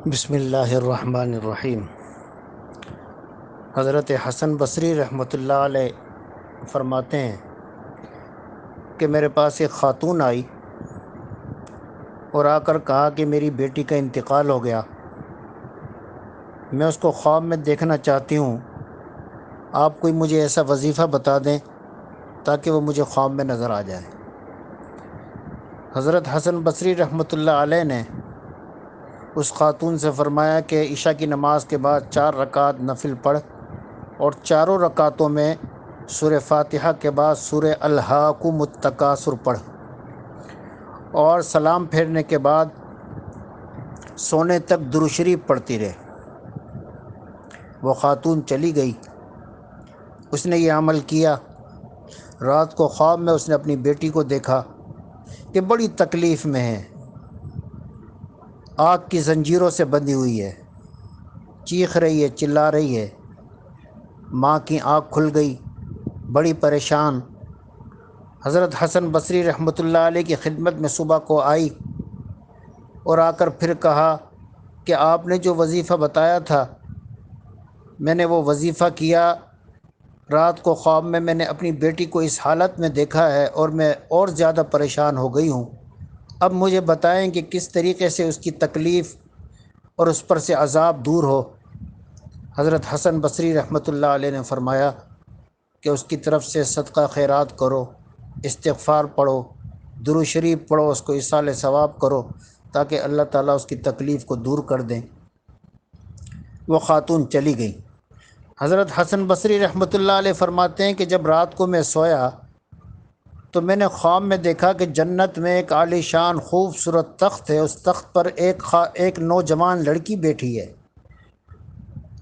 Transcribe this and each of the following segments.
بسم اللہ الرحمن الرحیم۔ حضرت حسن بصری رحمۃ اللہ علیہ فرماتے ہیں کہ میرے پاس ایک خاتون آئی اور آ کر کہا کہ میری بیٹی کا انتقال ہو گیا، میں اس کو خواب میں دیکھنا چاہتی ہوں، آپ کوئی مجھے ایسا وظیفہ بتا دیں تاکہ وہ مجھے خواب میں نظر آ جائے۔ حضرت حسن بصری رحمۃ اللہ علیہ نے اس خاتون سے فرمایا کہ عشاء کی نماز کے بعد 4 رکعت نفل پڑھ اور چاروں رکعتوں میں سورہ فاتحہ کے بعد سورہ الہاکم التکاثر پڑھ اور سلام پھیرنے کے بعد سونے تک درود شریف پڑھتی رہے۔ وہ خاتون چلی گئی، اس نے یہ عمل کیا۔ رات کو خواب میں اس نے اپنی بیٹی کو دیکھا کہ بڑی تکلیف میں ہے، آگ کی زنجیروں سے بندھی ہوئی ہے، چیخ رہی ہے، چلا رہی ہے۔ ماں کی آنکھ کھل گئی، بڑی پریشان۔ حضرت حسن بصری رحمۃ اللہ علیہ کی خدمت میں صبح کو آئی اور آ کر پھر کہا کہ آپ نے جو وظیفہ بتایا تھا میں نے وہ وظیفہ کیا، رات کو خواب میں نے اپنی بیٹی کو اس حالت میں دیکھا ہے اور میں اور زیادہ پریشان ہو گئی ہوں۔ اب مجھے بتائیں کہ کس طریقے سے اس کی تکلیف اور اس پر سے عذاب دور ہو۔ حضرت حسن بصری رحمۃ اللہ علیہ نے فرمایا کہ اس کی طرف سے صدقہ خیرات کرو، استغفار پڑھو، درود شریف پڑھو، اس کو ایصال ثواب کرو تاکہ اللہ تعالیٰ اس کی تکلیف کو دور کر دیں۔ وہ خاتون چلی گئی۔ حضرت حسن بصری رحمۃ اللہ علیہ فرماتے ہیں کہ جب رات کو میں سویا تو میں نے خواب میں دیکھا کہ جنت میں ایک عالی شان خوبصورت تخت ہے، اس تخت پر ایک نوجوان لڑکی بیٹھی ہے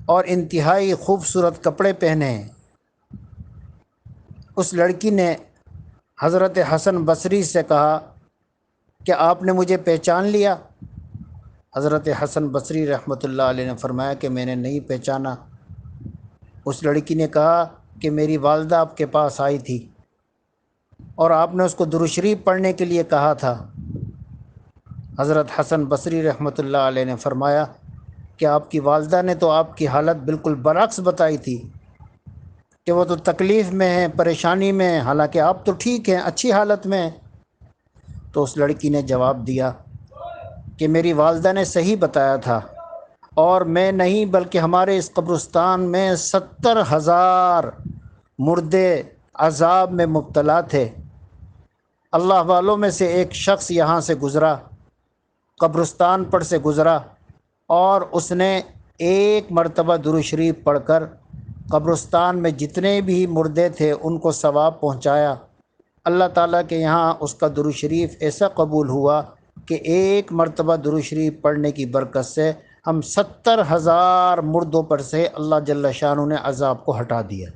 اور انتہائی خوبصورت کپڑے پہنے ہیں۔ اس لڑکی نے حضرت حسن بصری سے کہا کہ آپ نے مجھے پہچان لیا؟ حضرت حسن بصری رحمۃ اللہ علیہ نے فرمایا کہ میں نے نہیں پہچانا۔ اس لڑکی نے کہا کہ میری والدہ آپ کے پاس آئی تھی اور آپ نے اس کو درود شریف پڑھنے کے لیے کہا تھا۔ حضرت حسن بصری رحمۃ اللہ علیہ نے فرمایا کہ آپ کی والدہ نے تو آپ کی حالت بالکل برعکس بتائی تھی کہ وہ تو تکلیف میں ہیں، پریشانی میں ہیں، حالانکہ آپ تو ٹھیک ہیں، اچھی حالت میں ہیں۔ تو اس لڑکی نے جواب دیا کہ میری والدہ نے صحیح بتایا تھا، اور میں نہیں بلکہ ہمارے اس قبرستان میں 70,000 مردے عذاب میں مبتلا تھے۔ اللہ والوں میں سے ایک شخص یہاں سے گزرا، قبرستان پر سے گزرا، اور اس نے ایک مرتبہ درود شریف پڑھ کر قبرستان میں جتنے بھی مردے تھے ان کو ثواب پہنچایا۔ اللہ تعالیٰ کے یہاں اس کا درود شریف ایسا قبول ہوا کہ ایک مرتبہ درود شریف پڑھنے کی برکت سے ہم 70,000 مردوں پر سے اللہ جل شانہ نے عذاب کو ہٹا دیا۔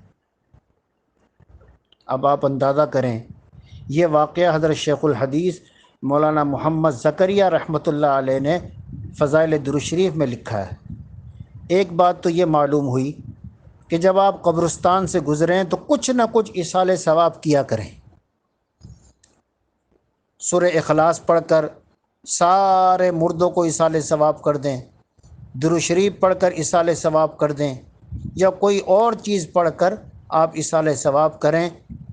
اب آپ اندازہ کریں، یہ واقعہ حضرت شیخ الحدیث مولانا محمد زکریا رحمۃ اللہ علیہ نے فضائل درود شریف میں لکھا ہے۔ ایک بات تو یہ معلوم ہوئی کہ جب آپ قبرستان سے گزریں تو کچھ نہ کچھ ایصال ثواب کیا کریں۔ سورہ اخلاص پڑھ کر سارے مردوں کو ایصال ثواب کر دیں، درود شریف پڑھ کر ایصال ثواب کر دیں، یا کوئی اور چیز پڑھ کر آپ ایصال ثواب کریں،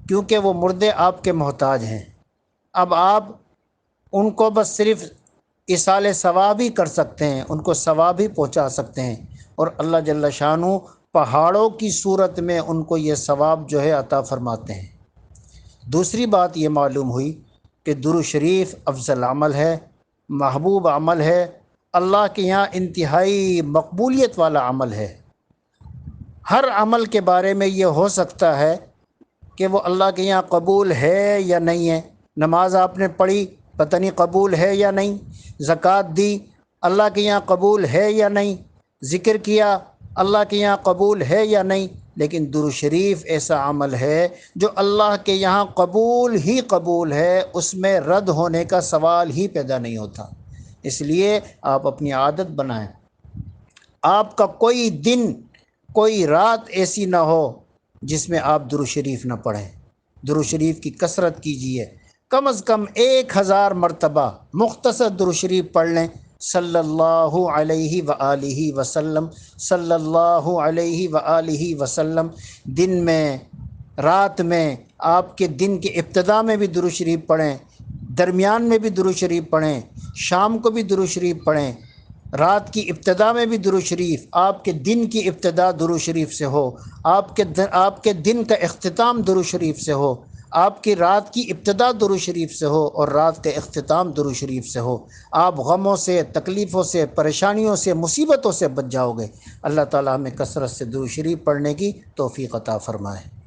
کیونکہ وہ مردے آپ کے محتاج ہیں۔ اب آپ ان کو بس صرف ایصال ثواب ہی کر سکتے ہیں، ان کو ثواب ہی پہنچا سکتے ہیں، اور اللہ جل شانہ پہاڑوں کی صورت میں ان کو یہ ثواب جو ہے عطا فرماتے ہیں۔ دوسری بات یہ معلوم ہوئی کہ درود شریف افضل عمل ہے، محبوب عمل ہے، اللہ کے یہاں انتہائی مقبولیت والا عمل ہے۔ ہر عمل کے بارے میں یہ ہو سکتا ہے کہ وہ اللہ کے یہاں قبول ہے یا نہیں ہے۔ نماز آپ نے پڑھی، پتہ نہیں قبول ہے یا نہیں، زکوٰۃ دی، اللہ کے یہاں قبول ہے یا نہیں، ذکر کیا، اللہ کے یہاں قبول ہے یا نہیں، لیکن درود شریف ایسا عمل ہے جو اللہ کے یہاں قبول ہی قبول ہے، اس میں رد ہونے کا سوال ہی پیدا نہیں ہوتا۔ اس لیے آپ اپنی عادت بنائیں، آپ کا کوئی دن کوئی رات ایسی نہ ہو جس میں آپ درود شریف نہ پڑھیں۔ درود شریف کی کثرت کیجیے، کم از کم 1,000 مرتبہ مختصر درود شریف پڑھ لیں، صلی اللہ علیہ وآلہ وسلم، صلی اللہ علیہ وآلہ وسلم۔ دن میں، رات میں، آپ کے دن کے ابتدا میں بھی درود شریف پڑھیں، درمیان میں بھی درود شریف پڑھیں، شام کو بھی درود شریف پڑھیں، رات کی ابتدا میں بھی درود شریف، آپ کے دن کی ابتدا درود شریف سے ہو، آپ کے دن کا اختتام درود شریف سے ہو، آپ کی رات کی ابتدا درود شریف سے ہو اور رات کا اختتام درود شریف سے ہو۔ آپ غموں سے، تکلیفوں سے، پریشانیوں سے، مصیبتوں سے بچ جاؤ گے۔ اللہ تعالیٰ ہمیں کثرت سے درود شریف پڑھنے کی توفیق عطا فرمائے۔